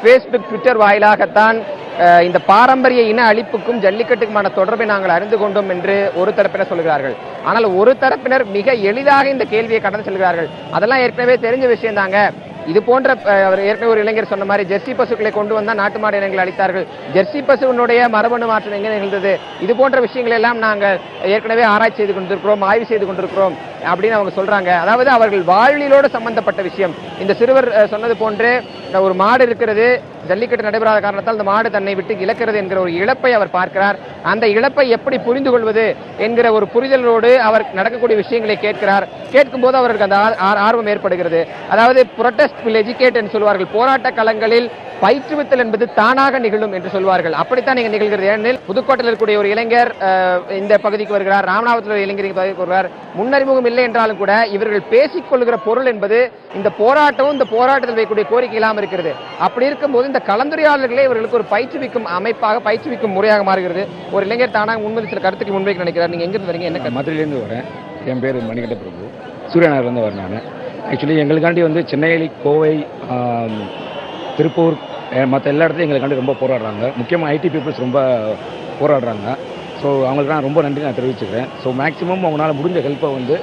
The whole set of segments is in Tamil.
ஃபேஸ்புக், ட்விட்டர் வாயிலாகத்தான் இந்த பாரம்பரிய இன அழிப்புக்கும் ஜல்லிக்கட்டுக்குமான தொடர்பை நாங்கள் அறிந்து கொண்டோம் என்று ஒரு தரப்பினர் சொல்கிறார்கள். ஆனால் ஒரு தரப்பினர் மிக எளிதாக இந்த கேள்வியை கடந்து செல்கிறார்கள். அதெல்லாம் ஏற்கனவே தெரிஞ்ச விஷயம் தாங்க. இது போன்ற ஏற்கனவே ஒரு இளைஞர் சொன்ன மாதிரி ஜெர்சி பசுக்களை கொண்டு வந்தா நாட்டு மாடு இனங்களை அளித்தார்கள். ஜெர்சி பசுவினுடைய மரபணு மாற்றம் எங்கே நிகழ்ந்தது? இது போன்ற விஷயங்கள் எல்லாம் நாங்கள் ஏற்கனவே ஆராய்ச்சி செய்து கொண்டிருக்கிறோம், ஆய்வு செய்து கொண்டிருக்கிறோம் அப்படின்னு அவங்க சொல்றாங்க. அதாவது அவர்கள் வாழ்விலோடு சம்பந்தப்பட்ட விஷயம். இந்த சிறுவர் சொன்னது போன்று ஒரு மாடு இருக்கிறது, ஜல்லிக்கட்டு நடைபெறாத காரணத்தால் அந்த மாடு தன்னை விட்டு இழக்கிறது என்கிற ஒரு இழப்பை அவர் பார்க்கிறார். அந்த இழப்பை எப்படி புரிந்து கொள்வது என்கிற ஒரு புரிதலோடு அவர் நடக்கக்கூடிய விஷயங்களை கேட்கிறார். கேட்கும் போது அவருக்கு அந்த ஆர்வம் ஏற்படுகிறது. அதாவது புரொட்டஸ்ட் வில் எஜுகேட் என்று சொல்வார்கள். போராட்ட களங்களில் பயிற்றுவித்தல் என்பது தானாக நிகழும் என்று சொல்வார்கள். அப்படித்தான் நீங்க நிகழ்கிறது. ஏனெனில் புதுக்கோட்டையில் இருக்கக்கூடிய ஒரு இளைஞர் இந்த பகுதிக்கு வருகிறார், ராமநாதபுரத்தில் இளைஞர் பகுதிக்கு வருகிறார். முன்னறிமுகம் இல்லை என்றாலும் கூட இவர்கள் பேசிக் கொள்கிற பொருள் என்பது இந்த போராட்டமும் இந்த போராட்டத்தில் வைக்கக்கூடிய கோரிக்கை இல்லாமல் இருக்கிறது. அப்படி இருக்கும்போது இந்த கலந்துரையாடல்களே இவர்களுக்கு ஒரு பயிற்றுவிக்கும் அமைப்பாக, பயிற்றுவிக்கும் முறையாக மாறுகிறது. ஒரு இளைஞர் தானாக முன்வந்து சில கருத்துக்கள் முன்வைக்க நினைக்கிறார். நீங்க எங்கிருந்து வரீங்க? என்ன? மதுரையிலேருந்து வரேன். என் பேர் மணிகண்ட பிரபு, சூரியநகர்லேருந்து வரேன் நான். ஆக்சுவலி எங்களுக்காண்டி சென்னை, கோவை, திருப்பூர், மற்ற எல்லா இடத்துலையும் எங்களுக்காண்டி ரொம்ப போராடுறாங்க. முக்கியமாக ஐடி பீப்புள்ஸ் ரொம்ப போராடுறாங்க. ஸோ அவங்களுக்கு நான் ரொம்ப நன்றி நான் தெரிவிச்சுக்கிறேன். ஸோ மேக்ஸிமம் அவங்களால முடிஞ்ச ஹெல்ப்பை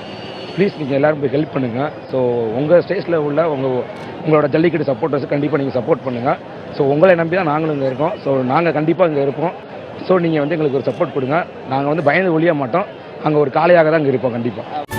ப்ளீஸ் நீங்கள் எல்லோரும் போய் ஹெல்ப் பண்ணுங்கள். ஸோ உங்கள் ஸ்டேஜில் உள்ள உங்களோட ஜல்லிக்கட்டு சப்போர்ட்டர்ஸ் கண்டிப்பாக நீங்கள் சப்போர்ட் பண்ணுங்கள். ஸோ உங்களை நம்பி தான் நாங்களும் இங்கே இருக்கோம். ஸோ நாங்கள் கண்டிப்பாக இங்கே இருப்போம். ஸோ நீங்கள் எங்களுக்கு ஒரு சப்போர்ட் கொடுங்க. நாங்கள் பயந்து ஒழிய மாட்டோம். அங்கே ஒரு காளையாக தான் இங்கே இருப்போம் கண்டிப்பாக.